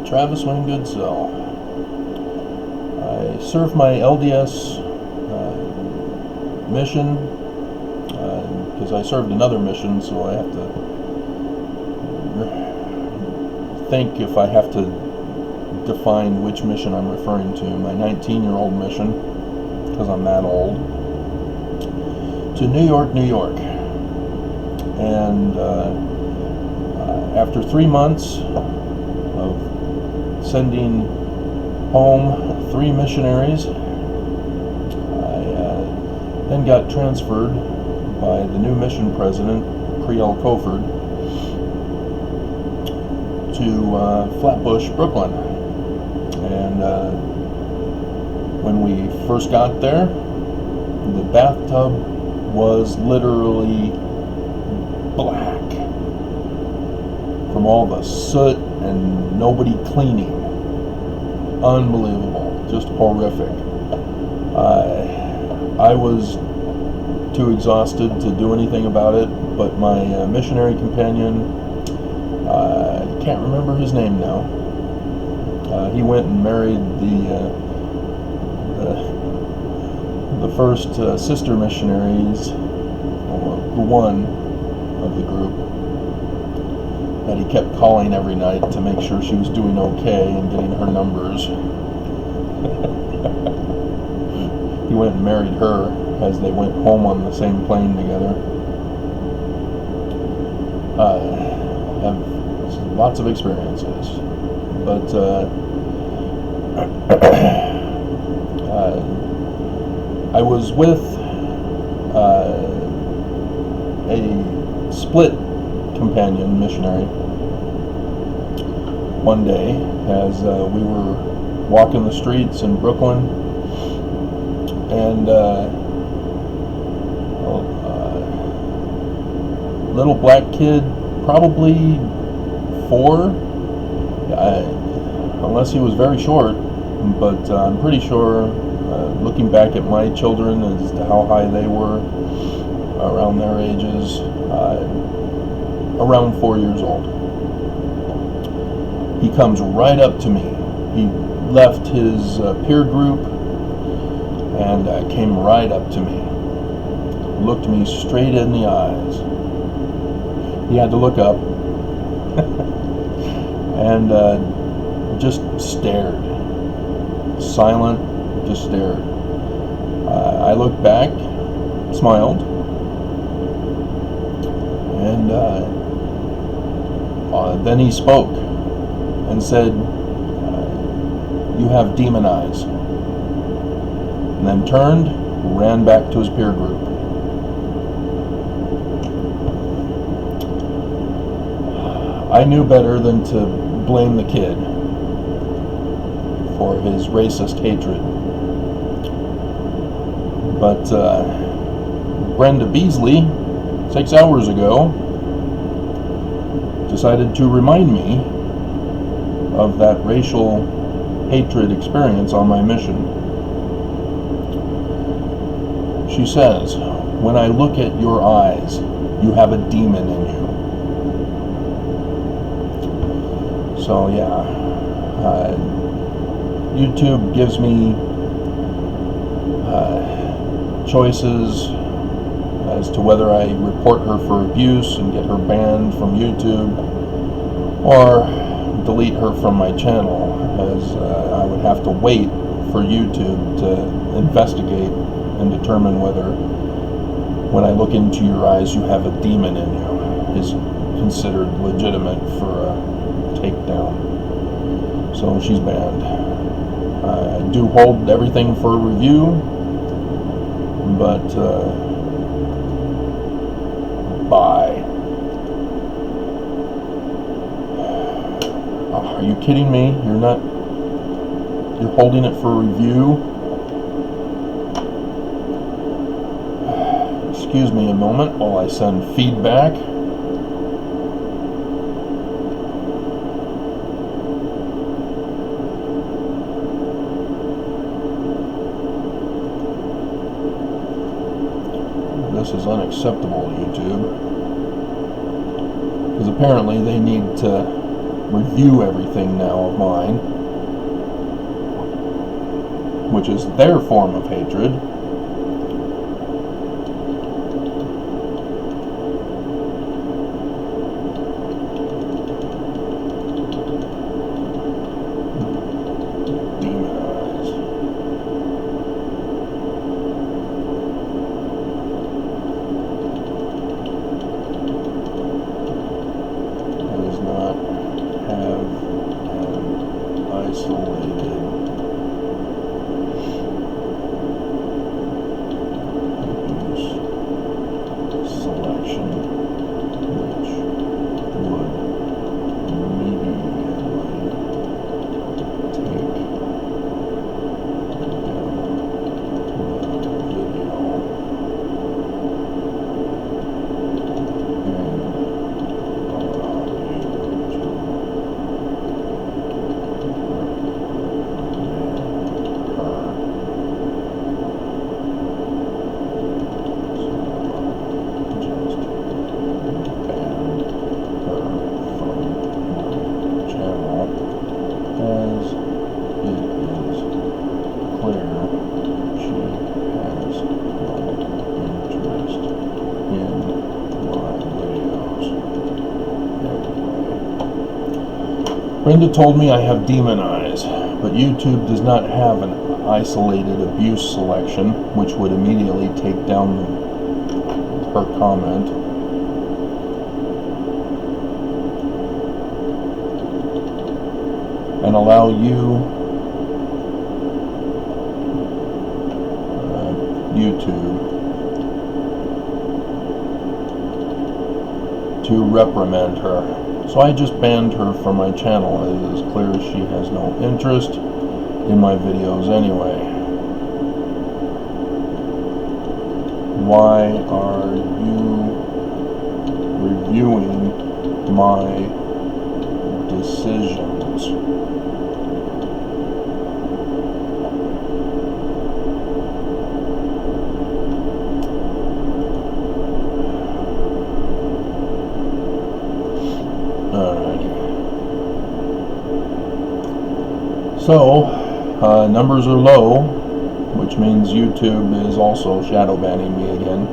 Travis Wayne Goodsell. I served my LDS mission because I served another mission, so I have to think if I have to define which mission I'm referring to. My 19-year-old mission, because I'm that old, to New York, New York. And after 3 months of sending home 3 missionaries, I then got transferred by the new mission president, Priel Koford, to Flatbush, Brooklyn. And when we first got there, the bathtub was literally black from all the soot and nobody cleaning. Unbelievable, just horrific. I was too exhausted to do anything about it, but my missionary companion, I can't remember his name now, he went and married the first sister missionaries, or the one of the group, that he kept calling every night to make sure she was doing okay and getting her numbers. He went and married her as they went home on the same plane together. I have lots of experiences, but I was with a split companion missionary one day as we were walking the streets in Brooklyn, and little black kid, probably 4, unless he was very short, but I'm pretty sure, looking back at my children as to how high they were around their ages, around 4 years old. He comes right up to me. He left his peer group and came right up to me. Looked me straight in the eyes. He had to look up and just stared. Silent, just stared. I looked back, smiled, and then he spoke and said, "You have demon eyes," and then turned, ran back to his peer group. I knew better than to blame the kid for his racist hatred. But Brenda Beasley, 6 hours ago, decided to remind me of that racial hatred experience on my mission. She says, "When I look at your eyes, you have a demon in you." So yeah, YouTube gives me choices as to whether I report her for abuse and get her banned from YouTube, or delete her from my channel, as I would have to wait for YouTube to investigate and determine whether, when I look into your eyes, you have a demon in you, is considered legitimate for a takedown. So she's banned. I do hold everything for review, but bye. Oh, are you kidding me? You're holding it for review? Excuse me a moment while I send feedback. This is unacceptable, YouTube. Because apparently they need to review everything now of mine, which is their form of hatred. Brenda told me I have demon eyes, but YouTube does not have an isolated abuse selection, which would immediately take down her comment. And allow you, YouTube, to reprimand her. So I just banned her from my channel. It is clear she has no interest in my videos anyway. Why are you reviewing my decisions? So, numbers are low, which means YouTube is also shadow banning me again.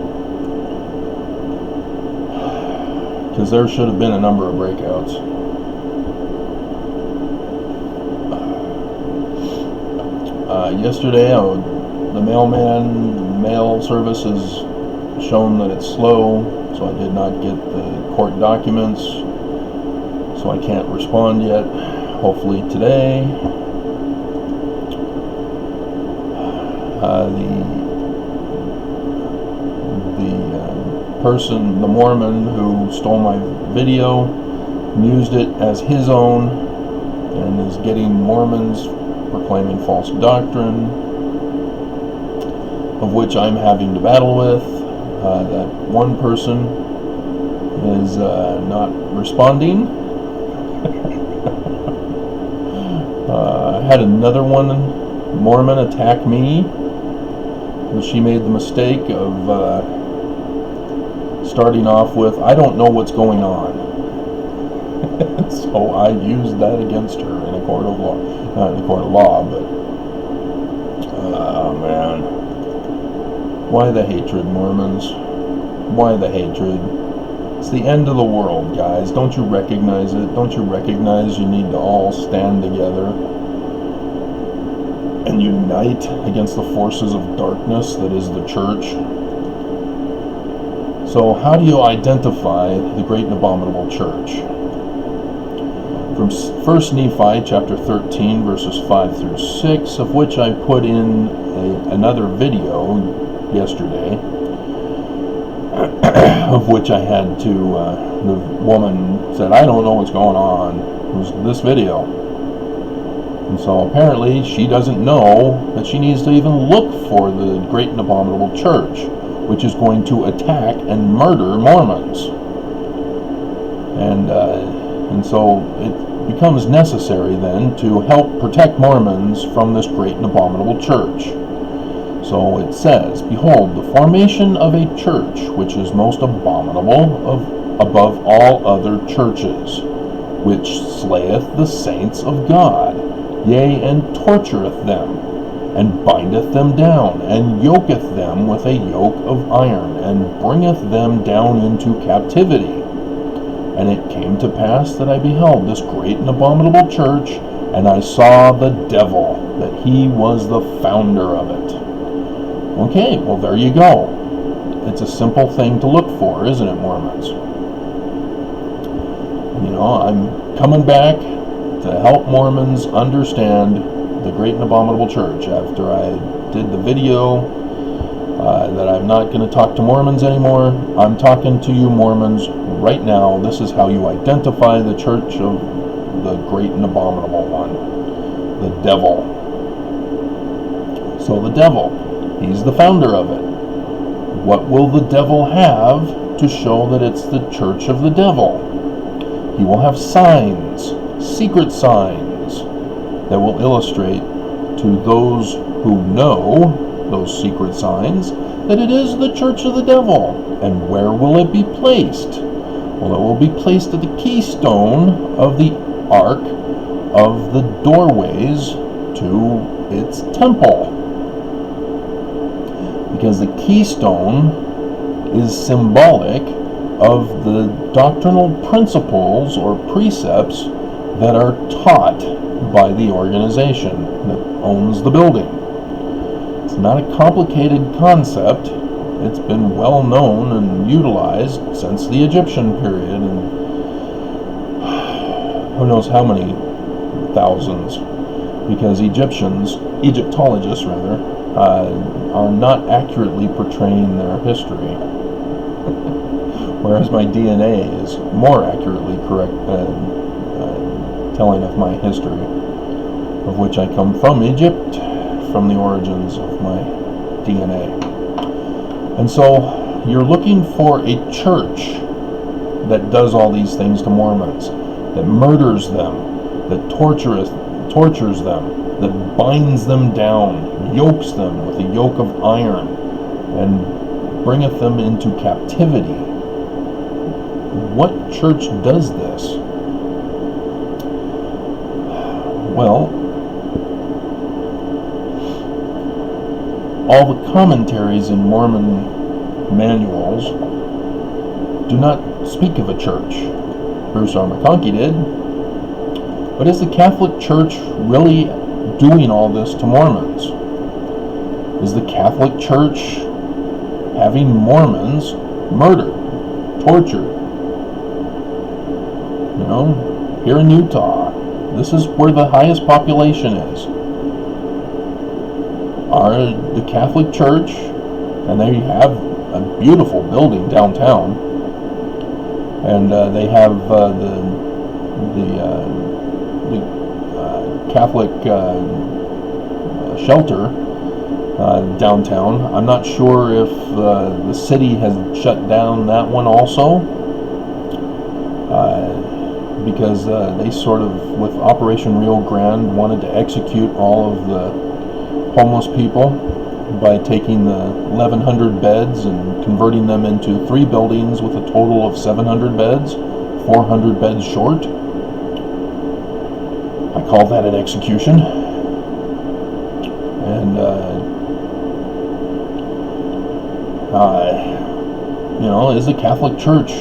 Because there should have been a number of breakouts. Yesterday, the mail service has shown that it's slow, so I did not get the court documents, so I can't respond yet. Hopefully today. The Mormon who stole my video used it as his own and is getting Mormons proclaiming false doctrine, of which I'm having to battle with. That one person is not responding. I had another Mormon attack me. She made the mistake of starting off with, "I don't know what's going on." So I used that against her in a court of law. Not in a court of law, but oh man. Why the hatred, Mormons? Why the hatred? It's the end of the world, guys. Don't you recognize it? Don't you recognize you need to all stand together and unite against the forces of darkness that is the church? So how do you identify the great and abominable church? From 1 Nephi chapter 13 verses 5 through 6, of which I put in another video yesterday, of which I had to, the woman said, "I don't know what's going on." It was this video. And so apparently she doesn't know that she needs to even look for the great and abominable church, which is going to attack and murder Mormons. And so it becomes necessary then to help protect Mormons from this great and abominable church. So it says, "Behold, the formation of a church which is most abominable above all other churches, which slayeth the saints of God, yea, and tortureth them, and bindeth them down, and yoketh them with a yoke of iron, and bringeth them down into captivity. And it came to pass that I beheld this great and abominable church, and I saw the devil, that he was the founder of it. Okay, well, there you go. It's a simple thing to look for, isn't it, Mormons? I'm coming back to help Mormons understand the Great and Abominable Church. After I did the video that I'm not going to talk to Mormons anymore, I'm talking to you Mormons right now. This is how you identify the church of the Great and Abominable One, the devil. So the devil, he's the founder of it. What will the devil have to show that it's the church of the devil? He will have signs, secret signs, that will illustrate to those who know those secret signs that it is the church of the devil. And where will it be placed? Well, it will be placed at the keystone of the ark of the doorways to its temple. Because the keystone is symbolic of the doctrinal principles or precepts that are taught by the organization that owns the building. It's not a complicated concept. It's been well known and utilized since the Egyptian period, and who knows how many thousands, because Egyptologists are not accurately portraying their history. Whereas my DNA is more accurately correct, telling of my history, of which I come from Egypt, from the origins of my DNA. And so you're looking for a church that does all these things to Mormons, that murders them, that tortures them, that binds them down, yokes them with a yoke of iron, and bringeth them into captivity. What church does this? Well, all the commentaries in Mormon manuals do not speak of a church. Bruce R. McConkie did. But is the Catholic Church really doing all this to Mormons? Is the Catholic Church having Mormons murdered, tortured? Here in Utah, this is where the highest population is. Are the Catholic Church, and they have a beautiful building downtown, and they have the Catholic shelter downtown. I'm not sure if the city has shut down that one also, because they sort of, with Operation Rio Grande, wanted to execute all of the homeless people by taking the 1,100 beds and converting them into 3 buildings with a total of 700 beds, 400 beds short. I call that an execution. And is the Catholic Church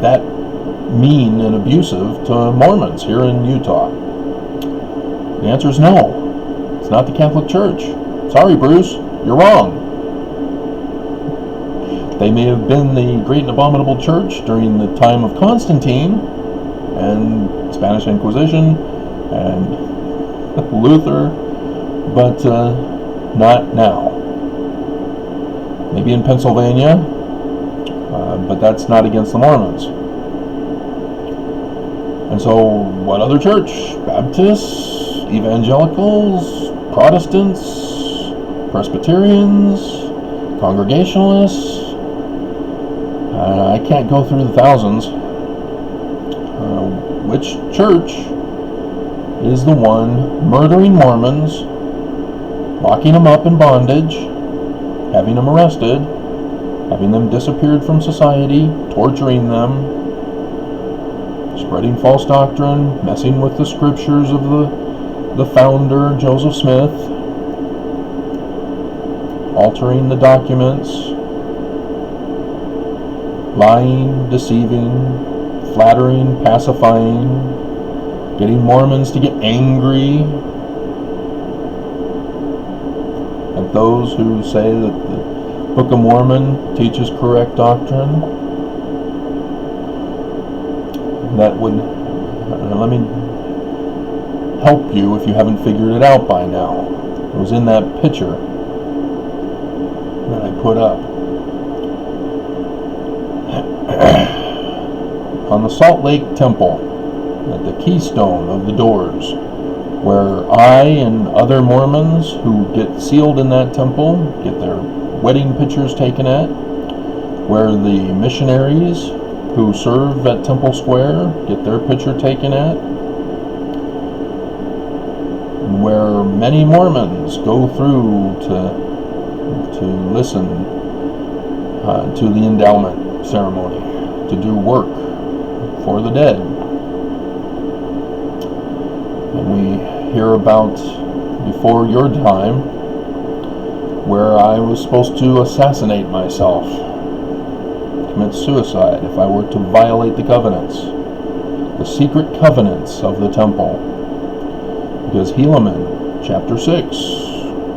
that mean and abusive to Mormons here in Utah? The answer is no. It's not the Catholic Church. Sorry, Bruce, you're wrong. They may have been the Great and Abominable Church during the time of Constantine and Spanish Inquisition and Luther, but not now. Maybe in Pennsylvania, but that's not against the Mormons. And so, what other church? Baptists, Evangelicals, Protestants, Presbyterians, Congregationalists. I can't go through the thousands. Which church is the one murdering Mormons, locking them up in bondage, having them arrested, having them disappeared from society, torturing them, spreading false doctrine, messing with the scriptures of the founder, Joseph Smith, altering the documents, lying, deceiving, flattering, pacifying, getting Mormons to get angry at those who say that the Book of Mormon teaches correct doctrine. That would, let me help you if you haven't figured it out by now. It was in that picture that I put up. On the Salt Lake Temple, at the keystone of the doors, where I and other Mormons who get sealed in that temple get their wedding pictures taken at, where the missionaries who serve at Temple Square get their picture taken at, and where many Mormons go through to listen to the endowment ceremony, to do work for the dead. And we hear about, before your time, where I was supposed to assassinate myself, commit suicide if I were to violate the covenants, the secret covenants of the temple. Because Helaman, chapter 6,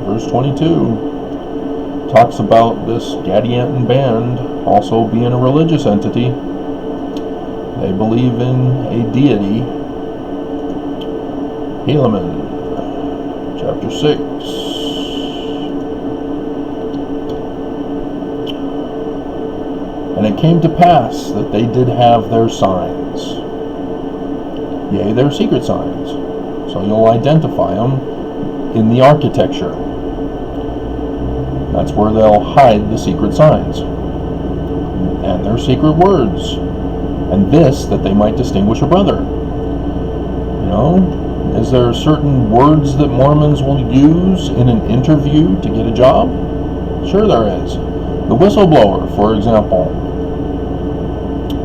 verse 22, talks about this Gadianton band also being a religious entity. They believe in a deity. Helaman, chapter 6. And it came to pass that they did have their signs, yea, their secret signs. So you'll identify them in the architecture. That's where they'll hide the secret signs and their secret words. And this, that they might distinguish a brother. You know, is there certain words that Mormons will use in an interview to get a job? Sure there is. The whistleblower, for example,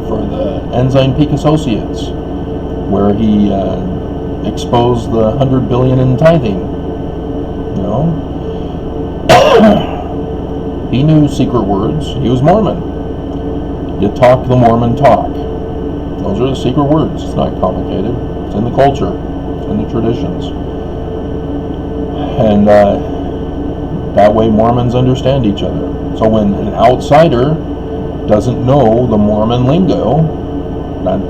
for the Ensign Peak Associates, where he exposed the $100 billion in tithing. You know, he knew secret words. He was Mormon. You talk the Mormon talk. Those are the secret words. It's not complicated. It's in the culture. It's in the traditions. And that way Mormons understand each other. So when an outsider doesn't know the Mormon lingo, that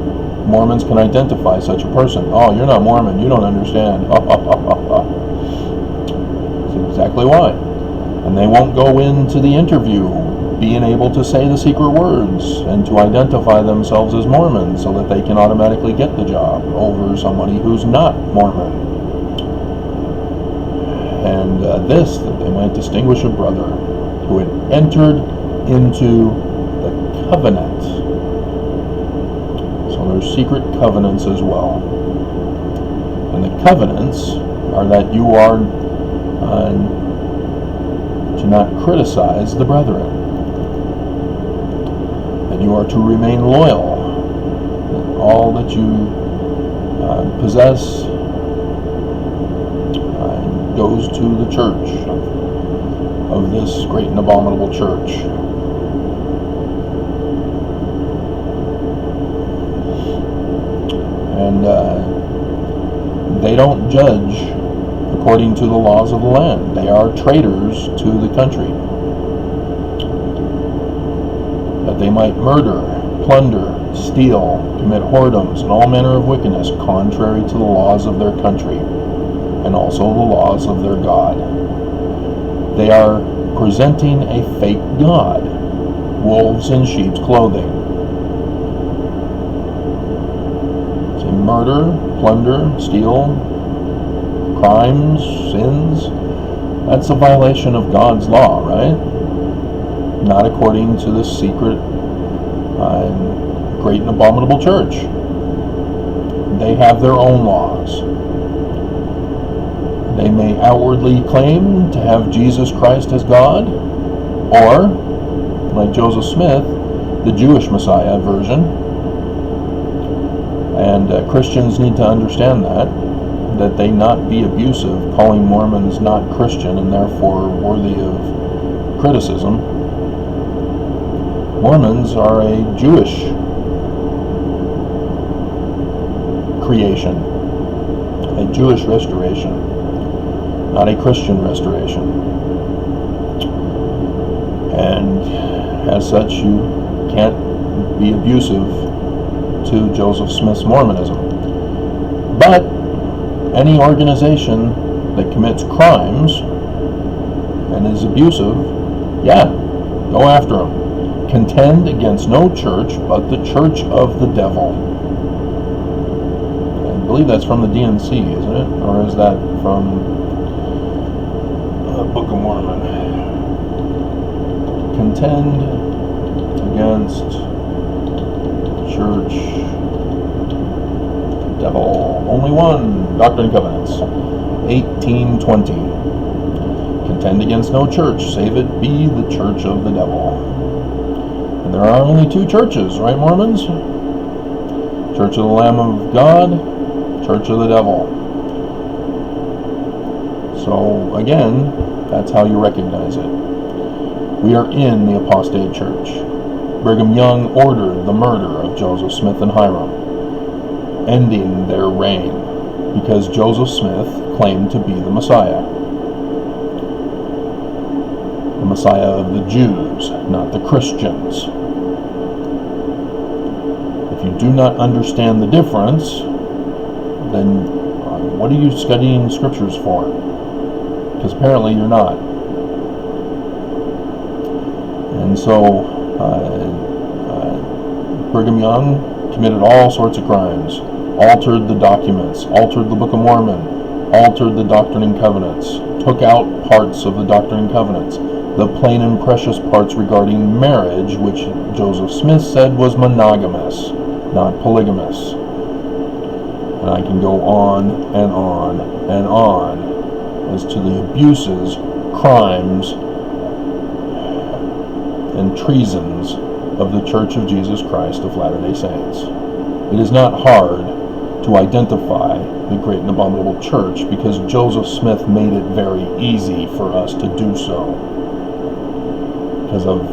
Mormons can identify such a person. Oh, you're not Mormon. You don't understand. That's exactly why. And they won't go into the interview being able to say the secret words and to identify themselves as Mormon so that they can automatically get the job over somebody who's not Mormon. And this, that they might distinguish a brother who had entered into the covenant. So there's secret covenants as well. And the covenants are that you are to not criticize the brethren. That you are to remain loyal. That all that you possess goes to the church of this great and abominable church. And they don't judge according to the laws of the land. They are traitors to the country. That they might murder, plunder, steal, commit whoredoms, and all manner of wickedness contrary to the laws of their country, and also the laws of their God. They are presenting a fake God, wolves in sheep's clothing. So murder, plunder, steal, crimes, sins, that's a violation of God's law, right? Not according to the secret great and abominable church. They have their own laws. They may outwardly claim to have Jesus Christ as God, or, like Joseph Smith, the Jewish Messiah version, And Christians need to understand that they not be abusive, calling Mormons not Christian and therefore worthy of criticism. Mormons are a Jewish creation, a Jewish restoration, not a Christian restoration. And as such, you can't be abusive to Joseph Smith's Mormonism. But any organization that commits crimes and is abusive, yeah, go after them. Contend against no church but the church of the devil. I believe that's from the DNC, isn't it? Or is that from the Book of Mormon? Contend against church devil. Only one. Doctrine and Covenants, 1820. Contend against no church, save it be the church of the devil. And there are only two churches, right, Mormons? Church of the Lamb of God, Church of the devil. So, again, that's how you recognize it. We are in the apostate church. Brigham Young ordered the murder of Joseph Smith and Hiram, ending their reign, because Joseph Smith claimed to be the Messiah of the Jews, not the Christians. If you do not understand the difference, then what are you studying scriptures for? Because apparently you're not. And so Brigham Young committed all sorts of crimes, altered the documents, altered the Book of Mormon, altered the Doctrine and Covenants, took out parts of the Doctrine and Covenants, the plain and precious parts regarding marriage, which Joseph Smith said was monogamous, not polygamous. And I can go on and on and on as to the abuses, crimes, and treasons of the Church of Jesus Christ of Latter-day Saints. It is not hard to identify the Great and Abominable Church because Joseph Smith made it very easy for us to do so. Because of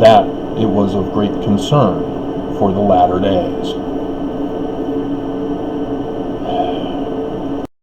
that, it was of great concern for the latter days.